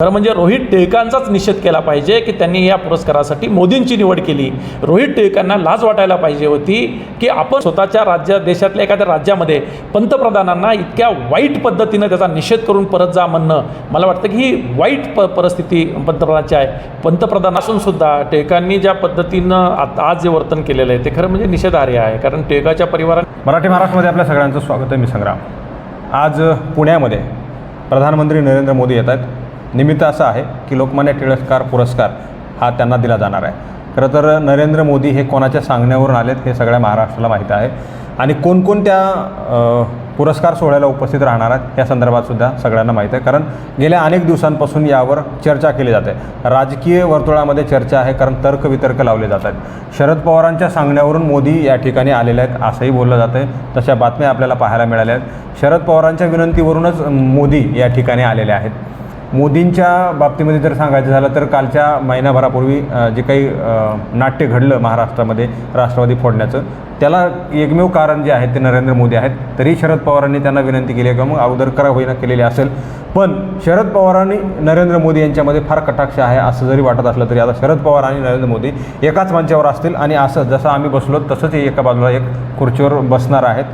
खरं म्हणजे रोहित टिळकांचाच निषेध केला पाहिजे की त्यांनी या पुरस्कारासाठी मोदींची निवड केली। रोहित टिळकांना लाज वाटायला पाहिजे होती की आपण स्वतःच्या देशातल्या एखाद्या राज्यामध्ये पंतप्रधानांना इतक्या वाईट पद्धतीनं त्याचा निषेध करून परत जा म्हणणं, मला वाटतं की ही वाईट परिस्थिती पंतप्रधानाची आहे। पंतप्रधान असून सुद्धा टिळकांनी ज्या पद्धतीनं आज जे वर्तन केलेलं आहे ते खरं म्हणजे निषेधार्ह आहे। कारण टिळकाच्या परिवाराने मराठी महाराष्ट्रामध्ये आपल्या सगळ्यांचं स्वागत आहे। मी संग्राम। आज पुण्यामध्ये प्रधानमंत्री नरेंद्र मोदी येत आहेत। निमित्त असं आहे की लोकमान्य टिळक पुरस्कार हा त्यांना दिला जाणार आहे। खरं तर नरेंद्र मोदी हे कोणाच्या सांगण्यावरून आलेत हे सगळ्या महाराष्ट्राला माहीत आहे आणि कोणकोणत्या पुरस्कार सोहळ्याला उपस्थित राहणार आहेत या संदर्भातसुद्धा सगळ्यांना माहीत आहे। कारण गेल्या अनेक दिवसांपासून यावर चर्चा केली जाते, राजकीय वर्तुळामध्ये चर्चा आहे, कारण तर्कवितर्क लावले जात आहेत। शरद पवारांच्या सांगण्यावरून मोदी या ठिकाणी आलेले आहेत असंही बोललं जातं आहे। तशा बातम्या आपल्याला पाहायला मिळाल्या आहेत। शरद पवारांच्या विनंतीवरूनच मोदी या ठिकाणी आलेले आहेत। मोदींच्या बाबतीमध्ये जर सांगायचं झालं तर कालच्या महिनाभरापूर्वी जे काही नाट्य घडलं महाराष्ट्रामध्ये राष्ट्रवादी फोडण्याचं, त्याला एकमेव कारण जे आहे ते नरेंद्र मोदी आहेत। तरी शरद पवारांनी त्यांना विनंती केली किंवा मग अगोदर करा होईना केलेली असेल, पण शरद पवारांनी नरेंद्र मोदी यांच्यामध्ये फार कटाक्ष आहे असं जरी वाटत असलं तरी आता शरद पवार आणि नरेंद्र मोदी एकाच मंचावर असतील आणि असं जसं आम्ही बसलो तसंच एका बाजूला एक खुर्चीवर बसणार आहेत।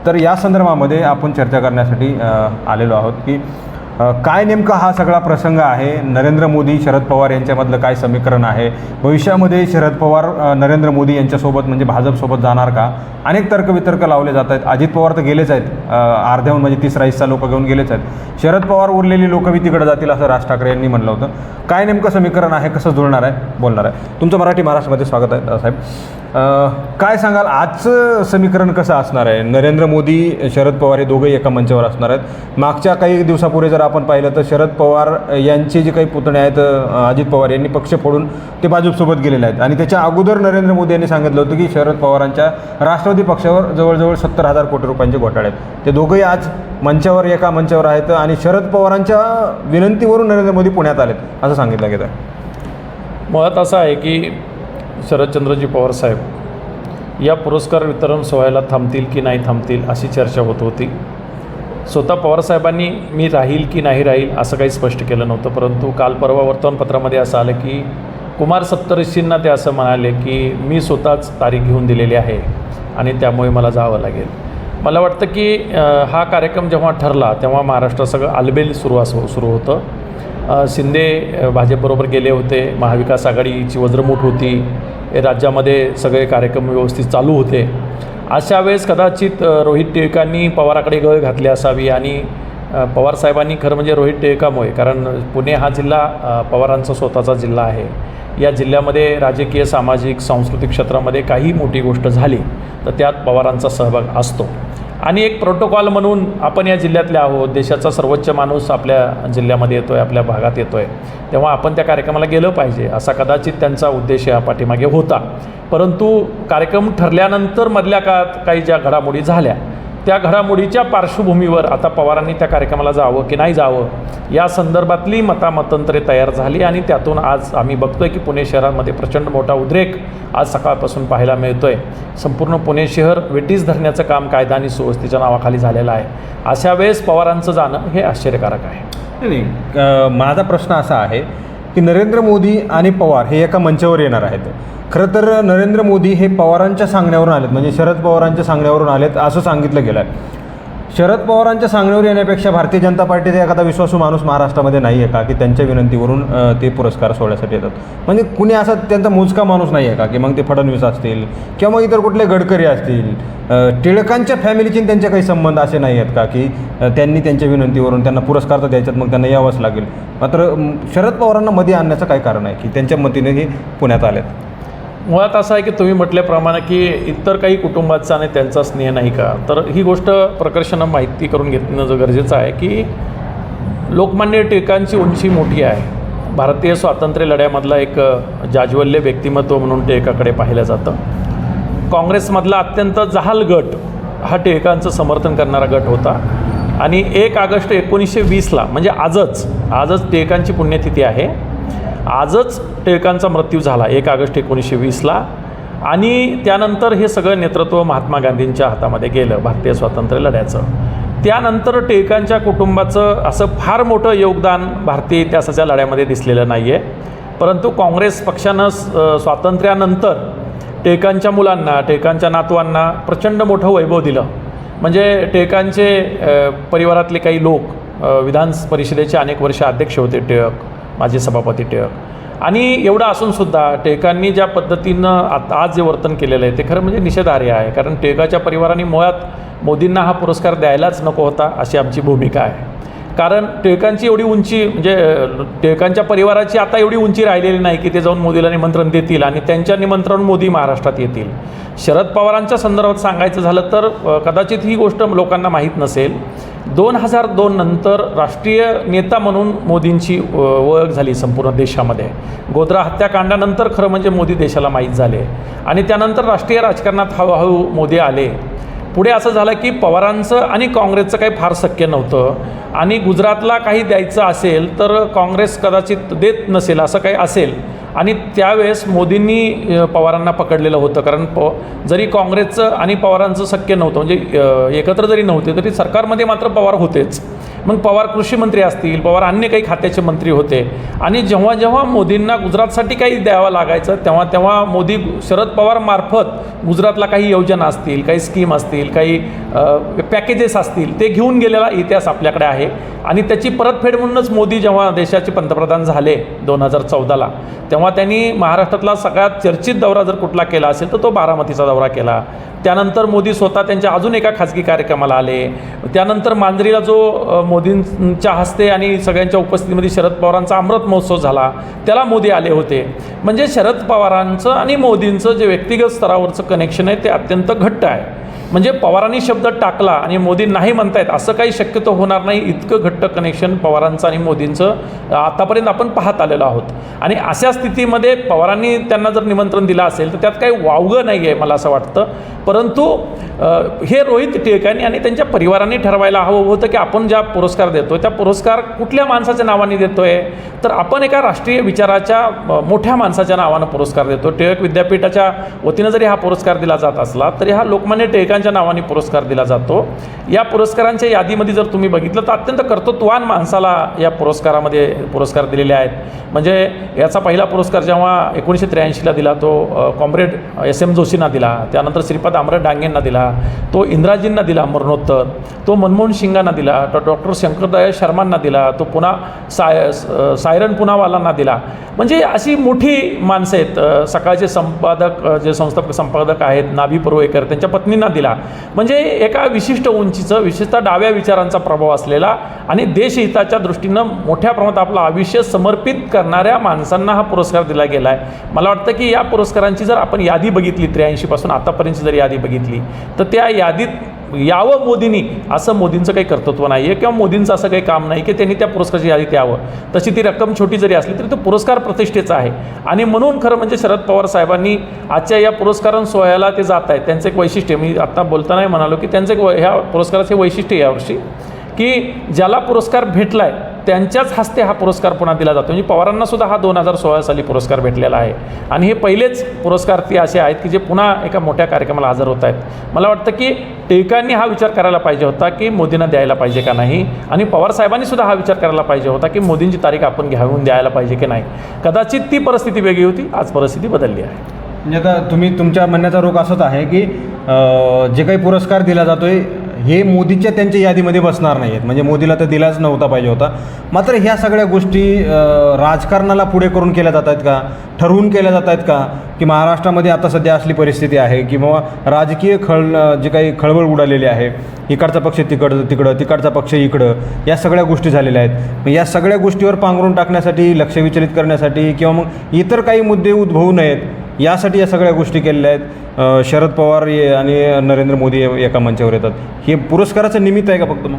तर या संदर्भामध्ये आपण चर्चा करण्यासाठी आलेलो आहोत की काय नेमका हा सगळा प्रसंग आहे, नरेंद्र मोदी शरद पवार यांच्यामधलं काय समीकरण आहे, भविष्यामध्ये शरद पवार नरेंद्र मोदी यांच्यासोबत म्हणजे भाजपसोबत जाणार का, अनेक तर्कवितर्क लावले जात आहेत। अजित पवार तर गेलेच आहेत, अर्ध्याहून म्हणजे 30 हिस्सा लोक घेऊन गेलेच आहेत। शरद पवार उरलेली लोक बी तिकडे जातील असं राज ठाकरे यांनी म्हटलं होतं। काय नेमकं समीकरण आहे, कसं जुळणार आहे, बोलणार आहे। तुमचं मराठी महाराष्ट्रामध्ये स्वागत आहे साहेब। काय सांगाल आजचं समीकरण कसं असणार आहे? नरेंद्र मोदी शरद पवार हे दोघंही एका मंचावर असणार आहेत। मागच्या काही दिवसापूर्वी जर आपण पाहिलं तर शरद पवार यांचे जे काही पुतणे आहेत अजित पवार यांनी पक्ष फोडून ते भाजपसोबत गेलेले आहेत आणि त्याच्या अगोदर नरेंद्र मोदी यांनी सांगितलं होतं की शरद पवारांच्या राष्ट्रवादी पक्षावर जवळजवळ 70,000 कोटी रुपयांचे घोटाळे आहेत। ते दोघंही आज मंचावर एका मंचावर आहेत आणि शरद पवारांच्या विनंतीवरून नरेंद्र मोदी पुण्यात आलेत असं सांगितलं गेलं आहे। मुळात असं आहे की शरदचंद्रजी पवार साहेब या पुरस्कार वितरण सोहळ्याला थांबतील की नाही थांबतील अशी चर्चा होत होती। स्वतः पवारसाहेबांनी मी राहील की नाही राहील असं काही स्पष्ट केलं नव्हतं, परंतु काल परवा वर्तमानपत्रामध्ये असं आलं की कुमार सप्तऋषींना ते असं म्हणाले की मी स्वतःच तारीख घेऊन दिलेली आहे आणि त्यामुळे मला जावं लागेल। मला वाटतं की हा कार्यक्रम जेव्हा ठरला तेव्हा महाराष्ट्रात सगळं आलबेल सुरू होतं। शिंदे भाजपबरोबर गेले होते, महाविकास आघाडीची वज्रमूठ होती, राज्यामध्ये सगळे कार्यक्रम व्यवस्थित चालू होते। अशा वेळेस कदाचित रोहित टिळकांनी पवाराकडे गळ घातली असावी आणि पवारसाहेबांनी खरं म्हणजे रोहित टिळकामुळे, कारण पुणे हा जिल्हा पवारांचा स्वतःचा जिल्हा आहे, या जिल्ह्यामध्ये राजकीय सामाजिक सांस्कृतिक क्षेत्रामध्ये काही मोठी गोष्ट झाली तर त्यात पवारांचा सहभाग असतो आणि एक प्रोटोकॉल म्हणून आपण या जिल्ह्यातले आहोत, देशाचा सर्वोच्च माणूस आपल्या जिल्ह्यामध्ये येतो आहे, आपल्या भागात येतो आहे, तेव्हा आपण त्या कार्यक्रमाला गेलं पाहिजे असा कदाचित त्यांचा उद्देश या पाठीमागे होता। परंतु कार्यक्रम ठरल्यानंतर मधल्या काळात काही ज्या घडामोडी झाल्या त्या घडामोडीच्या पार्श्वभूमीवर आता पवारांनी त्या कार्यक्रमाला जावं की नाही जावं या संदर्भातली मतामतांतरे तयार झाली आणि त्यातून आज आम्ही बघतोय की पुणे शहरामध्ये प्रचंड मोठा उद्रेक आज सकाळपासून पाहायला मिळतोय। संपूर्ण पुणे शहर वेठीस धरण्याचं काम कायदा आणि सुव्यवस्थेच्या नावाखाली झालेलं आहे। अशा वेळेस पवारांचं जाणं हे आश्चर्यकारक आहे। नाही, माझा प्रश्न असा आहे की नरेंद्र मोदी आणि पवार हे एका मंचावर येणार आहेत। खरं तर नरेंद्र मोदी हे पवारांच्या सांगण्यावरून आलेत, म्हणजे शरद पवारांच्या सांगण्यावरून आलेत असं सांगितलं गेलं आहे। शरद पवारांच्या सांगण्यावर येण्यापेक्षा भारतीय जनता पार्टीचा एखादा विश्वासू माणूस महाराष्ट्रामध्ये नाही आहे का की त्यांच्या विनंतीवरून ते पुरस्कार सोहळ्यासाठी येतात? म्हणजे कुणी असा त्यांचा मोजका माणूस नाही आहे का की मग ते फडणवीस असतील किंवा मग इतर कुठले गडकरी असतील, टिळकांच्या फॅमिलीचे त्यांचे काही संबंध असे नाही आहेत का की त्यांनी त्यांच्या विनंतीवरून त्यांना पुरस्कार तर द्यायच्यात मग त्यांना यावंच लागेल? मात्र शरद पवारांना मध्ये आणण्याचं काय कारण आहे की त्यांच्या मतीने हे पुण्यात आलेत? मुळात असं आहे की तुम्ही म्हटल्याप्रमाणे की इतर काही कुटुंबाचा आणि त्यांचा स्नेह नाही का, तर ही गोष्ट प्रकर्षानं माहिती करून घेणं गरजेचं आहे की लोकमान्य टिळकांची उंची मोठी आहे। भारतीय स्वातंत्र्य लढ्यामधला एक जाज्वल्य व्यक्तिमत्व म्हणून टिळकाकडे पाहिलं जातं। काँग्रेसमधला अत्यंत जहाल गट हा टिळकांचं समर्थन करणारा गट होता आणि 1 ऑगस्ट 1920ला म्हणजे आजच टिळकांची पुण्यतिथी आहे, आजच टिळकांचा मृत्यू झाला 1 ऑगस्ट 1920ला आणि त्यानंतर हे सगळं नेतृत्व महात्मा गांधींच्या हातामध्ये गेलं भारतीय स्वातंत्र्य लढ्याचं। त्यानंतर टिळकांच्या कुटुंबाचं असं फार मोठं योगदान भारतीय इतिहासाच्या लढ्यामध्ये दिसलेलं नाही आहे. परंतु काँग्रेस पक्षानं स्वातंत्र्यानंतर टिळकांच्या मुलांना, टिळकांच्या नातवांना प्रचंड मोठं वैभव दिलं. म्हणजे टिळकांचे परिवारातले काही लोक विधान परिषदेचे अनेक वर्ष अध्यक्ष होते टिळक, माजी सभापती टिळक. आणि एवढं असूनसुद्धा टिळकांनी ज्या पद्धतीनं आज जे वर्तन केलेलं आहे ते खरं म्हणजे निषेधार्ह आहे. कारण टिळकाच्या परिवाराने मुळात मोदींना हा पुरस्कार द्यायलाच नको होता अशी आमची भूमिका आहे. कारण टिळकांची एवढी उंची, म्हणजे टिळकांच्या परिवाराची आता एवढी उंची राहिलेली नाही की ते जाऊन मोदीला निमंत्रण देतील आणि त्यांच्या निमंत्रण मोदी महाराष्ट्रात येतील. शरद पवारांच्या संदर्भात सांगायचं झालं तर कदाचित ही गोष्ट लोकांना माहीत नसेल, 2002 नंतर राष्ट्रीय नेता म्हणून मोदींची ओळख झाली संपूर्ण देशामध्ये. गोध्रा हत्याकांडानंतर खरं म्हणजे मोदी देशाला माहीत झाले आणि त्यानंतर राष्ट्रीय राजकारणात हळूहळू मोदी आले. पुढे असं झालं की पवारांचं आणि काँग्रेसचं काही फार शक्य नव्हतं आणि गुजरातला काही द्यायचं असेल तर काँग्रेस कदाचित देत नसेल असं काही असेल आणि त्यावेळेस मोदींनी पवारांना पकडलेलं होतं. कारण जरी काँग्रेसचं आणि पवारांचं शक्य नव्हतं, म्हणजे एकत्र जरी नव्हते तरी सरकारमध्ये मात्र पवार होतेच. मग पवार कृषी मंत्री असतील, पवार अन्य काही खात्याचे मंत्री होते आणि जेव्हा जेव्हा मोदींना गुजरातसाठी काही द्यावं लागायचं तेव्हा तेव्हा मोदी शरद पवार मार्फत गुजरातला काही योजना असतील, काही स्कीम असतील, काही पॅकेजेस असतील ते घेऊन गेलेला इतिहास आपल्याकडे आहे. आणि त्याची परतफेड म्हणूनच मोदी जेव्हा देशाचे पंतप्रधान झाले 2014ला तेव्हा त्यांनी महाराष्ट्रातला सगळ्यात चर्चित दौरा जर कुठला केला असेल तर तो बारामतीचा दौरा केला. त्यानंतर मोदी स्वतः त्यांच्या अजून एका खाजगी कार्यक्रमाला आले. त्यानंतर मांजरीला जो मोदींच्या हस्ते आणि सगळ्यांच्या उपस्थितीमध्ये शरद पवारांचा अमृत महोत्सव झाला त्याला मोदी आले होते. म्हणजे शरद पवारांचं आणि मोदींचं जे व्यक्तिगत स्तरावरचं कनेक्शन आहे ते अत्यंत घट्ट आहे. म्हणजे पवारांनी शब्द टाकला आणि मोदी नाही म्हणतायत असं काही शक्यतो होणार नाही. इतकं घट्ट कनेक्शन पवारांचं आणि मोदींचं आतापर्यंत आपण पाहत आलेलो आहोत. आणि अशा स्थितीमध्ये पवारांनी त्यांना जर निमंत्रण दिलं असेल तर त्यात काही वावगं नाही आहे मला असं वाटतं. परंतु हे रोहित टिळकांनी आणि त्यांच्या परिवारांनी ठरवायला हवं होतं की आपण ज्या पुरस्कार देतो त्या पुरस्कार कुठल्या माणसाच्या नावाने देतो आहे. तर आपण एका राष्ट्रीय विचाराच्या मोठ्या माणसाच्या नावानं पुरस्कार देतो. टिळक विद्यापीठाच्या वतीनं जरी हा पुरस्कार दिला जात असला तरी हा लोकमान्य टिळकांच्या नावाने पुरस्कार दिला जातो. या पुरस्कारांच्या यादीमध्ये जर तुम्ही बघितलं तर अत्यंत कर्तृत्ववान माणसाला या पुरस्कारामध्ये पुरस्कार दिलेले आहेत. म्हणजे याचा पहिला पुरस्कार जेव्हा 1983ला दिला तो कॉम्रेड SM जोशींना दिला. त्यानंतर श्रीपाद अमरत डांगेंना दिला. तो इंदिराजींना दिला मरणोत्तर. तो मनमोहन सिंगांना दिला. तो डॉक्टर शंकरदयाळ शर्मांना दिला. तो पुन्हा सायरन पुनावालांना दिला. म्हणजे अशी मोठी माणसं आहेत. सकाळचे संपादक जे संस्थापक संपादक आहेत नाभी परुळेकर त्यांच्या पत्नींना दिला. म्हणजे एका विशिष्ट उंचीचं विशेषतः डाव्या विचारांचा प्रभाव असलेला आणि देशहिताच्या दृष्टीनं मोठ्या प्रमाणात आपलं आयुष्य समर्पित करणाऱ्या माणसांना हा पुरस्कार दिला गेला आहे. मला वाटतं की या पुरस्कारांची जर आपण यादी बघितली 83 पासून आतापर्यंतची जर यादी बघितली तर त्या यादीत यावं मोदींनी असं मोदींचं काही कर्तृत्व नाही आहे किंवा मोदींचं असं काही काम नाही की त्यांनी त्या पुरस्काराची यादीत यावं. तशी ती रक्कम छोटी जरी असली तरी तो पुरस्कार प्रतिष्ठेचा आहे. आणि म्हणून खरं म्हणजे शरद पवार साहेबांनी आजच्या या पुरस्कारां सोहळ्याला ते जात आहेत. त्यांचं एक वैशिष्ट्य मी आत्ता बोलताना म्हणालो की त्यांचं ह्या पुरस्काराचे वैशिष्ट्य यावर्षी की ज्याला पुरस्कार भेटला आहे त्यांच्याच हस्ते हा पुरस्कार पुन्हा दिला जातो. म्हणजे पवारांनासुद्धा हा 2016 साली पुरस्कार भेटलेला आहे आणि हे पहिलेच पुरस्कार्थी असे आहेत की जे पुन्हा एका मोठ्या कार्यक्रमाला हजर होत आहेत. मला वाटतं की टिळकांनी हा विचार करायला पाहिजे होता की मोदींना द्यायला पाहिजे का नाही आणि पवारसाहेबांनी सुद्धा हा विचार करायला पाहिजे होता की मोदींची तारीख आपण घेऊन द्यायला पाहिजे की नाही. कदाचित ती परिस्थिती वेगळी होती. आज परिस्थिती बदलली आहे. म्हणजे आता तुमच्या म्हणण्याचा रोख असंच आहे की जे काही पुरस्कार दिला जातोय हे मोदीच्या त्यांच्या यादीमध्ये बसणार नाही आहेत. म्हणजे मोदीला तर दिलाच नव्हता पाहिजे होता. मात्र ह्या सगळ्या गोष्टी राजकारणाला पुढे करून केल्या जात आहेत का, ठरवून केल्या जात आहेत का, की महाराष्ट्रामध्ये आता सध्या असली परिस्थिती आहे किंवा राजकीय जे काही खळबळ उडालेली आहे, इकडचा पक्ष तिकडं तिकडचा पक्ष इकडं, या सगळ्या गोष्टी झालेल्या आहेत. या सगळ्या गोष्टीवर पांघरून टाकण्यासाठी, लक्ष विचलित करण्यासाठी किंवा मग इतर काही मुद्दे उद्भवू नयेत यासाठी या सगळ्या गोष्टी केलेल्या आहेत. शरद पवार आणि नरेंद्र मोदी एका मंचावर येतात. हे पुरस्काराचं निमित्त आहे का फक्त? मग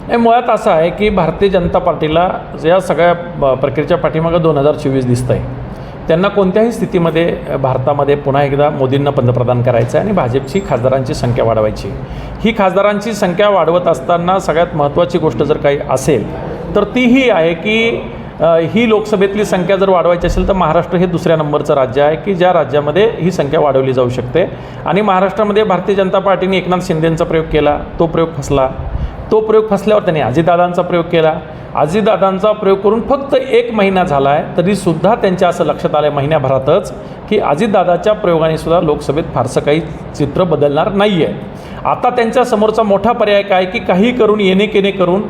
नाही, मुळात असं आहे की भारतीय जनता पार्टीला या सगळ्या प्रक्रियेच्या पाठीमागं 2024 दिसतं आहे. त्यांना कोणत्याही स्थितीमध्ये भारतामध्ये पुन्हा एकदा मोदींना पंतप्रधान करायचं आहे आणि भाजपची खासदारांची संख्या वाढवायची. ही खासदारांची संख्या वाढवत असताना सगळ्यात महत्त्वाची गोष्ट जर काही असेल तर ती ही आहे की ही लोकसभेतली संख्या जर वाढवायची असेल तर महाराष्ट्र हे दुसऱ्या नंबरचं राज्य आहे की ज्या राज्यामध्ये ही संख्या वाढवली जाऊ शकते. आणि महाराष्ट्रामध्ये भारतीय जनता पार्टीने एकनाथ शिंदेंचा प्रयोग केला, तो प्रयोग फसला. तो प्रयोग फसल्यावर त्यांनी अजितदादांचा प्रयोग केला. अजितदादांचा प्रयोग करून फक्त 1 महिना झाला आहे, तरीसुद्धा त्यांच्या असं लक्षात आलं आहे महिन्याभरातच की अजितदादाच्या प्रयोगाने सुद्धा लोकसभेत फारसं काही चित्र बदलणार नाही आहे. आता त्यांच्या समोरचा मोठा पर्याय काय की काही करून येणे केणे करून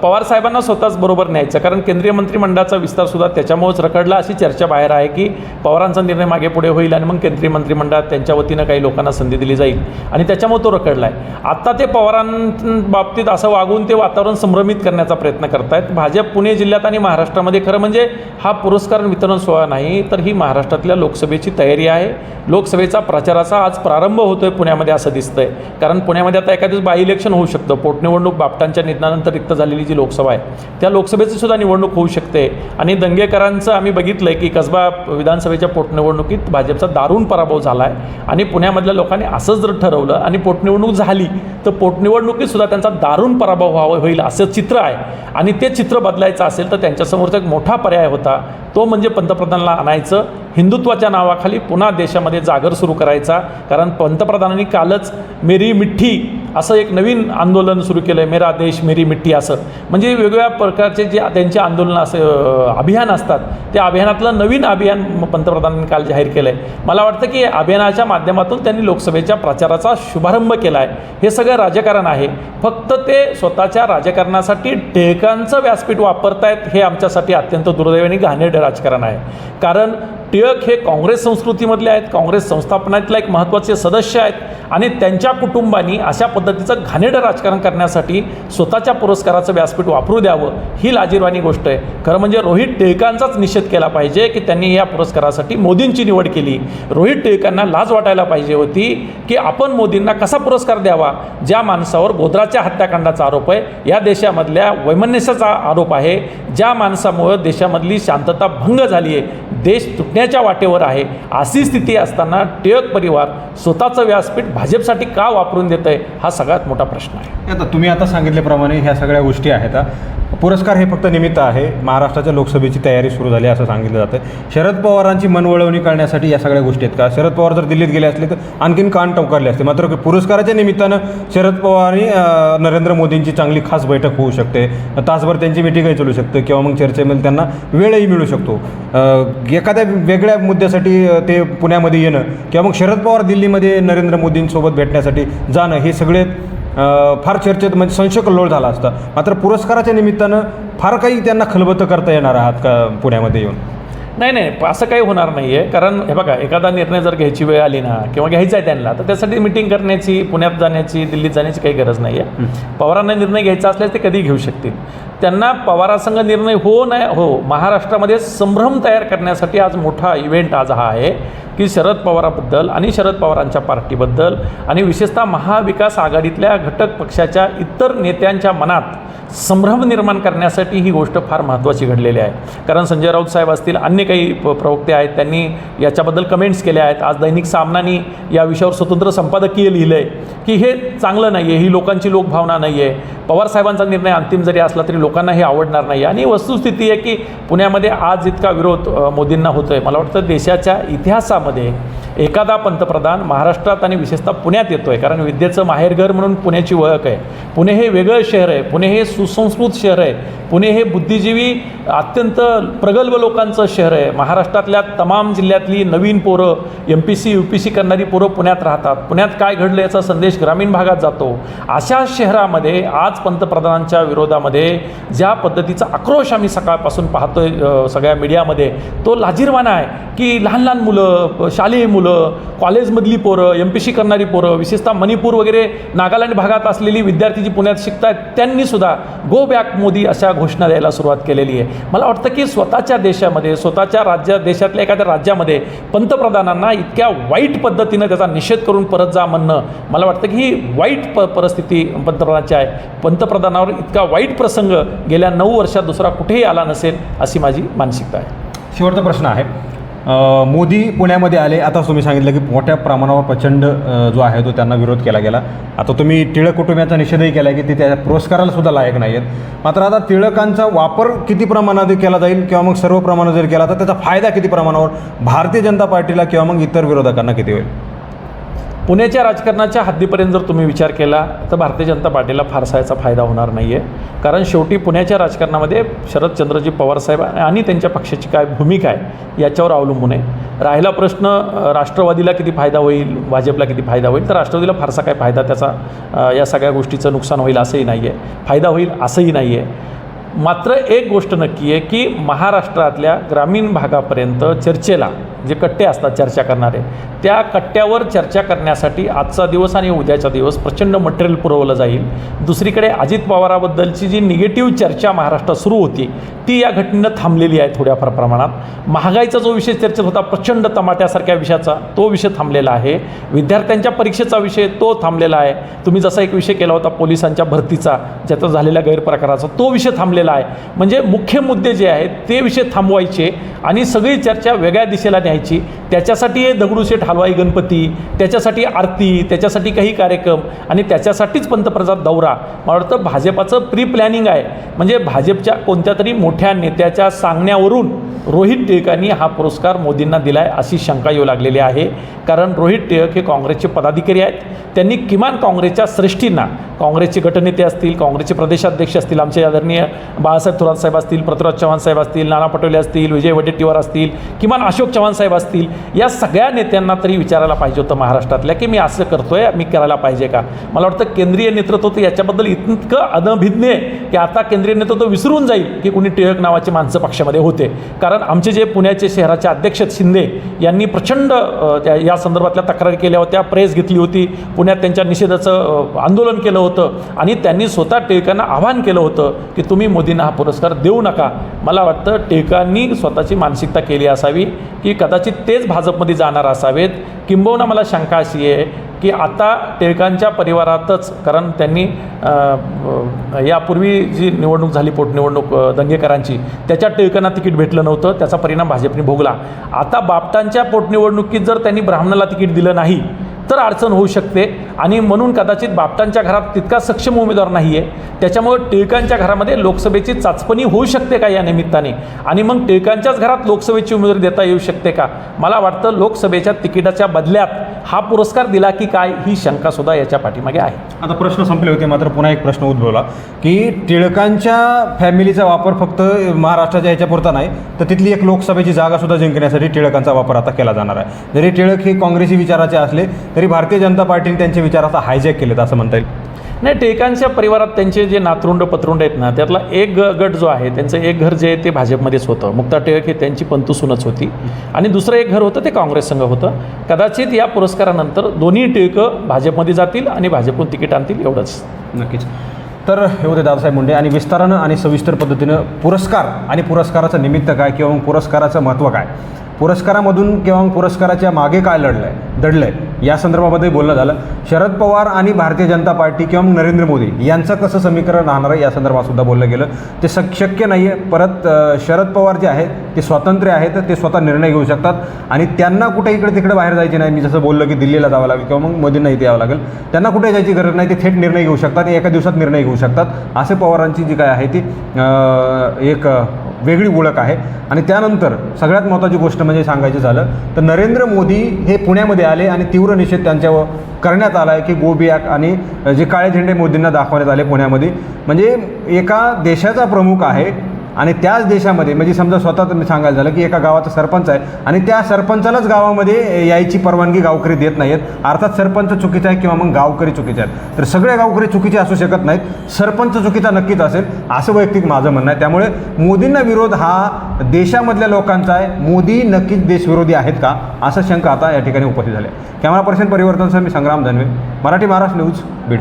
पवारसाहेबांना स्वतःच बरोबर न्यायचं. कारण केंद्रीय मंत्रिमंडळाचा विस्तारसुद्धा त्याच्यामुळेच रखडला अशी चर्चा बाहेर आहे की पवारांचा निर्णय मागे पुढे होईल आणि मग केंद्रीय मंत्रिमंडळात त्यांच्या वतीनं काही लोकांना संधी दिली जाईल आणि त्याच्यामुळे तो रखडला आहे. आता ते पवारांबाबतीत असं वागून ते वातावरण संभ्रमित करण्याचा प्रयत्न करत आहेत. भाजप पुणे जिल्ह्यात आणि महाराष्ट्रामध्ये खरं म्हणजे हा पुरस्कार वितरण सोहळा नाही तर ही महाराष्ट्रातल्या लोकसभेची तयारी आहे. लोकसभेचा प्रचाराचा आज प्रारंभ होतोय पुण्यामध्ये असं दिसतंय. कारण पुण्यामध्ये आता एखाद्याच बाय इलेक्शन होऊ शकतं. पोटनिवडणूक बापटांच्या निधनानंतर रिक्त झालेली जी लोकसभा आहे त्या लोकसभेची सुद्धा निवडणूक होऊ शकते. आणि दंगेकरांचं आम्ही बघितलं आहे की कसबा विधानसभेच्या पोटनिवडणुकीत भाजपचा दारुण पराभव झाला आहे आणि पुण्यामधल्या लोकांनी असंच जर ठरवलं आणि पोटनिवडणूक झाली तर पोटनिवडणुकीत सुद्धा त्यांचा दारुण पराभव होईल असं चित्र आहे. आणि ते चित्र बदलायचं असेल तर त्यांच्यासमोरचा एक मोठा पर्याय होता तो म्हणजे पंतप्रधानांना आणायचं, हिंदुत्वाच्या नावाखाली पुन्हा देशामध्ये जागर सुरू करायचा. कारण पंतप्रधानांनी कालच मेरी मिठ्ठी असं एक नवीन आंदोलन सुरू केलं आहे, मेरा देश मेरी मिठ्ठी असं. म्हणजे वेगवेगळ्या प्रकारचे जे त्यांचे आंदोलनं असं अभियान असतात त्या अभियानातलं नवीन अभियान पंतप्रधानांनी काल जाहीर केलं आहे. मला वाटतं की अभियानाच्या माध्यमातून त्यांनी लोकसभेच्या प्रचाराचा शुभारंभ केला आहे. हे सगळं राजकारण आहे. फक्त ते स्वतःच्या राजकारणासाठी टिळकांचं व्यासपीठ वापरतायत हे आमच्यासाठी अत्यंत दुर्दैवाने घाणेरडं राजकारण आहे. कारण टिळक हे काँग्रेस संस्कृतीमधले आहेत, काँग्रेस संस्थापनातला एक महत्त्वाचे सदस्य आहेत आणि त्यांच्या कुटुंबांनी अशा पद्धतीचं घाणेरडं राजकारण करण्यासाठी स्वतःच्या पुरस्काराचं व्यासपीठ वापरू द्यावं ही लाजिरवाणी गोष्ट आहे. खरं म्हणजे रोहित टिळकांचाच निषेध केला पाहिजे की त्यांनी या पुरस्कारासाठी मोदींची निवड केली. रोहित टिळकांना लाज वाटायला पाहिजे होती की आपण मोदींना कसा पुरस्कार द्यावा ज्या माणसावर गोध्राच्या हत्याकांडाचा आरोप आहे, या देशामधल्या वैमनस्याचा आरोप आहे, ज्या माणसामुळं देशामधली शांतता भंग झाली आहे, देश तुटण्याच्या वाटेवर आहे. अशी स्थिती असताना टिळक परिवार स्वतःचं व्यासपीठ भाजपसाठी का वापरून देत आहे हा सगळ्यात मोठा प्रश्न आहे. आता तुम्ही आता सांगितल्याप्रमाणे ह्या सगळ्या गोष्टी आहेत. पुरस्कार हे फक्त निमित्त आहे. महाराष्ट्राच्या लोकसभेची तयारी सुरू झाली असं सांगितलं जातं. शरद पवारांची मनवळवणी करण्यासाठी या सगळ्या गोष्टी आहेत का? शरद पवार जर दिल्लीत गेले असले तर आणखीन कान टवकारले असते. मात्र पुरस्काराच्या निमित्तानं शरद पवार आणि नरेंद्र मोदींची चांगली खास बैठक होऊ शकते. तासभर त्यांची मिटिंगही चालू शकते किंवा मग चर्चेमध्ये त्यांना वेळही मिळू शकतो. एखाद्या वेगळ्या मुद्द्यासाठी ते पुण्यामध्ये येणं किंवा मग शरद पवार दिल्लीमध्ये नरेंद्र मोदींसोबत भेटण्यासाठी जाणं हे सगळे फार चर्चेत म्हणजे संशयकल्लोळ झाला असता. मात्र पुरस्काराच्या निमित्तानं फार काही त्यांना खलबतं करता येणार आहात का पुण्यामध्ये येऊन? नाही, असं काही होणार नाही आहे. कारण हे बघा, एखादा निर्णय जर घ्यायची वेळ आली ना किंवा घ्यायचा आहे त्यांना तर त्यासाठी मिटिंग करण्याची, पुण्यात जाण्याची, दिल्लीत जाण्याची काही गरज नाही आहे. पवारांना निर्णय घ्यायचा असल्यास ते कधी घेऊ शकतील. त्यांना पवारासंघ निर्णय हो नाही हो महाराष्ट्रामध्ये संभ्रम तयार करण्यासाठी आज मोठा इव्हेंट आज हा आहे की शरद पवाराबद्दल आणि शरद पवारांच्या पार्टीबद्दल आणि विशेषतः महाविकास आघाडीतल्या घटक पक्षाच्या इतर नेत्यांच्या मनात संभ्रम निर्माण करण्यासाठी ही गोष्ट फार महत्त्वाची घडलेली आहे. कारण संजय राऊत साहेब असतील, अन्य काही प्रवक्ते आहेत, त्यांनी याच्याबद्दल कमेंट्स केल्या आहेत. आज दैनिक सामनानी या विषयावर स्वतंत्र संपादकीय लिहिलं आहे की हे चांगलं नाही आहे, ही लोकांची लोकभावना नाही आहे. पवारसाहेबांचा निर्णय अंतिम जरी असला तरी लोकांना हे आवडणार नाही. आणि वस्तुस्थिती आहे की पुण्यामध्ये आज इतका विरोध मोदींना होतो आहे. मला वाटतं देशाच्या इतिहासामध्ये एखादा पंतप्रधान महाराष्ट्रात आणि विशेषतः पुण्यात येतो आहे. कारण विद्येचं माहेरघर म्हणून पुण्याची ओळख आहे. पुणे हे वेगळं शहर आहे, पुणे हे सुसंस्कृत शहर आहे, पुणे हे बुद्धिजीवी अत्यंत प्रगल्भ लोकांचं शहर आहे. महाराष्ट्रातल्या तमाम जिल्ह्यातली नवीन पोरं MPC UPC करणारी पोरं पुण्यात राहतात. पुण्यात काय घडलं याचा संदेश ग्रामीण भागात जातो. अशा शहरामध्ये आज पंतप्रधानांच्या विरोधामध्ये ज्या पद्धतीचा आक्रोश आम्ही सकाळपासून पाहतोय सगळ्या मीडियामध्ये, तो लाजिरवाणा आहे की लहान लहान मुलं, शालेय मुलं, कॉलेजमधली पोरं, MPC करणारी पोरं, विशेषतः मणिपूर वगैरे नागालँड भागात असलेली विद्यार्थी जी पुण्यात शिकत आहेत त्यांनीसुद्धा गो बॅक मोदी अशा घोषणा द्यायला सुरुवात केलेली आहे. मला वाटतं की स्वतःच्या देशामध्ये, स्वतःच्या देशातल्या एखाद्या राज्यामध्ये पंतप्रधानांना इतक्या वाईट पद्धतीनं त्याचा निषेध करून परत जा म्हणणं, मला वाटतं की ही वाईट परिस्थिती पंतप्रधानाची आहे. पंतप्रधानावर इतका वाईट प्रसंग गेल्या 9 वर्षात दुसरा कुठेही आला नसेल अशी माझी मानसिकता आहे. शेवटचा प्रश्न आहे, मोदी पुण्यामध्ये आले. आता तुम्ही सांगितलं की मोठ्या प्रमाणावर प्रचंड जो आहे तो त्यांना विरोध केला गेला. आता तुम्ही टिळक कुटुंबाचा निषेधही केला की ते त्या पुरस्काराला सुद्धा लायक नाही आहेत. मात्र आता टिळकांचा वापर किती प्रमाणात केला जाईल किंवा मग सर्व प्रमाणात जर केला तर त्याचा फायदा किती प्रमाणावर भारतीय जनता पार्टीला किंवा मग इतर विरोधकांना किती होईल? पुण्याच्या राजकारणाच्या हद्दीपर्यंत जर तुम्ही विचार केला तर भारतीय जनता पार्टीला फारसा याचा फायदा होणार नाही आहे. कारण शेवटी पुण्याच्या राजकारणामध्ये शरदचंद्रजी पवारसाहेब आणि त्यांच्या पक्षाची काय भूमिका आहे याच्यावर अवलंबून आहे. राहिला प्रश्न राष्ट्रवादीला किती फायदा होईल, भाजपला किती फायदा होईल, तर राष्ट्रवादीला फारसा काय फायदा त्याचा या सगळ्या गोष्टीचं नुकसान होईल असंही नाही आहे, फायदा होईल असंही नाही आहे. मात्र एक गोष्ट नक्की आहे की महाराष्ट्रातल्या ग्रामीण भागापर्यंत चर्चेला जे कट्टे असतात चर्चा करणारे, त्या कट्ट्यावर चर्चा करण्यासाठी आजचा दिवस आणि उद्याचा दिवस प्रचंड मटेरियल पुरवलं जाईल. दुसरीकडे अजित पवाराबद्दलची जी निगेटिव्ह चर्चा महाराष्ट्रात सुरू होती ती या घटनेनं थांबलेली आहे थोड्याफार प्रमाणात. महागाईचा जो विषय चर्चेत होता प्रचंड टमाट्यासारख्या विषयाचा, तो विषय थांबलेला आहे. विद्यार्थ्यांच्या परीक्षेचा विषय तो थांबलेला आहे. तुम्ही जसा एक विषय केला होता पोलिसांच्या भरतीचा, ज्याचा झालेल्या गैरप्रकाराचा, तो विषय थांबलेला आहे. म्हणजे मुख्य मुद्दे जे आहेत ते विषय थांबवायचे आणि सगळी चर्चा वेगळ्या दिशेला न्यायची. त्याच्यासाठी हे दगडूशेठ हलवाई गणपती, त्याच्यासाठी आरती, त्याच्यासाठी काही कार्यक्रम आणि त्याच्यासाठीच पंतप्रधान दौरा. मला वाटतं भाजपाचं प्री प्लॅनिंग आहे. म्हणजे भाजपच्या कोणत्या तरी मोठ्या नेत्याच्या सांगण्यावरून रोहित टिळकांनी हा पुरस्कार मोदींना दिला आहे अशी शंका येऊ लागलेली आहे. कारण रोहित टिळक हे काँग्रेसचे पदाधिकारी आहेत. त्यांनी किमान काँग्रेसच्या श्रेष्ठींना, काँग्रेसचे गटनेते असतील, काँग्रेसचे प्रदेशाध्यक्ष असतील, आमचे आदरणीय बाळासाहेब थोरात साहेब असतील, पृथ्वीराज चव्हाण साहेब असतील, नाना पटोले असतील, विजय वडेट्टीवार असतील, किमान अशोक चव्हाण साहेब असतील, या सगळ्या नेत्यांना तरी विचारायला पाहिजे होतं महाराष्ट्रातल्या की मी असं करतोय, मी करायला पाहिजे का. मला वाटतं केंद्रीय नेतृत्व तर याच्याबद्दल इतकं अनभिज्ञ आहे की आता केंद्रीय नेतृत्व विसरून जाईल की कुणी टिळक नावाचे माणसं पक्षामध्ये होते. कारण आमचे जे पुण्याचे शहराचे अध्यक्ष शिंदे यांनी प्रचंड या संदर्भातल्या तक्रारी केल्या होत्या, प्रेस घेतली होती, पुण्यात त्यांच्या निषेधाचं आंदोलन केलं होतं आणि त्यांनी स्वतः टिळकांना आवाहन केलं होतं की तुम्ही मोदींना हा पुरस्कार देऊ नका. मला वाटतं टिळकांनी स्वतःची मानसिकता केली असावी की कदाचित तेच भाजपमध्ये जाणार असावेत. किंबहुना मला शंका अशी आहे की आता टिळकांच्या परिवारातच, कारण त्यांनी यापूर्वी जी निवडणूक झाली पोटनिवडणूक दंगेकरांची, त्याच्यात टिळकांना तिकीट भेटलं नव्हतं, त्याचा परिणाम भाजपने भोगला. आता बापटांच्या पोटनिवडणुकीत जर त्यांनी ब्राह्मणाला तिकीट दिलं नाही तर अडचण होऊ शकते आणि म्हणून कदाचित बापटांच्या घरात तितका सक्षम उमेदवार नाही आहे. त्याच्यामुळे टिळकांच्या घरामध्ये लोकसभेची चाचपणी होऊ शकते का या निमित्ताने, आणि मग टिळकांच्याच घरात लोकसभेची उमेदवारी देता येऊ शकते का. मला वाटतं लोकसभेच्या तिकिटाच्या बदल्यात हा पुरस्कार दिला की काय ही शंकासुद्धा याच्या पाठीमागे आहे. आता प्रश्न संपले होते, मात्र पुन्हा एक प्रश्न उद्भवला की टिळकांच्या फॅमिलीचा वापर फक्त महाराष्ट्राच्या ह्याच्यापुरता नाही तर तिथली एक लोकसभेची जागासुद्धा जिंकण्यासाठी टिळकांचा वापर आता केला जाणार आहे. जरी टिळक हे काँग्रेसी विचाराचे असले तरी भारतीय जनता पार्टीने त्यांचे विचार आता हायजॅक केलेत असं म्हणता येईल. नाही, टिळकांच्या परिवारात त्यांचे जे नातरुंड पत्रुंड आहेत ना, त्यातला एक गट जो आहे, त्यांचं एक घर जे आहे ते भाजपमध्येच होतं. मुक्ता टिळक ही त्यांची पंतूसूनच होती आणि दुसरं एक घर होतं ते काँग्रेस संघ होतं. कदाचित या पुरस्कारानंतर दोन्ही टिळकं भाजपमध्ये जातील आणि भाजपकडून तिकीट आणतील, एवढंच. नक्कीच. तर हे होते दादासाहेब मुंडे आणि विस्तारानं आणि सविस्तर पद्धतीनं पुरस्कार आणि पुरस्काराचं निमित्त काय किंवा मग पुरस्काराचं महत्त्व काय, पुरस्कारामधून किंवा पुरस्काराच्या मागे काय दडलं आहे या संदर्भामध्ये बोलणं झालं. शरद पवार आणि भारतीय जनता पार्टी किंवा मग नरेंद्र मोदी यांचं कसं समीकरण राहणार आहे या संदर्भात सुद्धा बोललं गेलं. ते शक्य नाही आहे. परत शरद पवार जे आहेत ते स्वातंत्र्य आहेत, ते स्वतः निर्णय घेऊ शकतात आणि त्यांना कुठे इकडे तिकडे बाहेर जायचे नाही. मी जसं बोललं की दिल्लीला जावं लागेल किंवा मग मोदींना इथे यावं लागेल, त्यांना कुठे जायची गरज नाही. ते थेट निर्णय घेऊ शकतात, एका दिवसात निर्णय घेऊ शकतात. असे पवारांची जी काय आहे ती एक वेगळी ओळख आहे. आणि त्यानंतर सगळ्यात महत्त्वाची गोष्ट म्हणजे सांगायचं झालं तर नरेंद्र मोदी हे पुण्यामध्ये आले आणि तीव्र निषेध त्यांच्यावर करण्यात आला आहे की गो बॅक आणि जे काळे झेंडे मोदींना दाखवण्यात आले पुण्यामध्ये. म्हणजे एका देशाचा प्रमुख आहे आणि त्याच देशामध्ये म्हणजे समजा स्वतः तुम्ही सांगायला झालं की एका गावाचा सरपंच आहे आणि त्या सरपंचालाच गावामध्ये यायची परवानगी गावकरी देत नाहीत. अर्थात सरपंच चुकीचा आहे किंवा मग गावकरी चुकीचे आहेत. तर सगळे गावकरी चुकीचे असू शकत नाहीत, सरपंच चुकीचा नक्कीच असेल असं वैयक्तिक माझं म्हणणं आहे. त्यामुळे मोदींना विरोध हा देशामधल्या लोकांचा आहे. मोदी नक्कीच देशविरोधी आहेत का असं शंका आता या ठिकाणी उपस्थित झाली. कॅमेरा पर्सन परिवर्तनसह मी संग्राम धनवे, मराठी महाराष्ट्र न्यूज, बीड.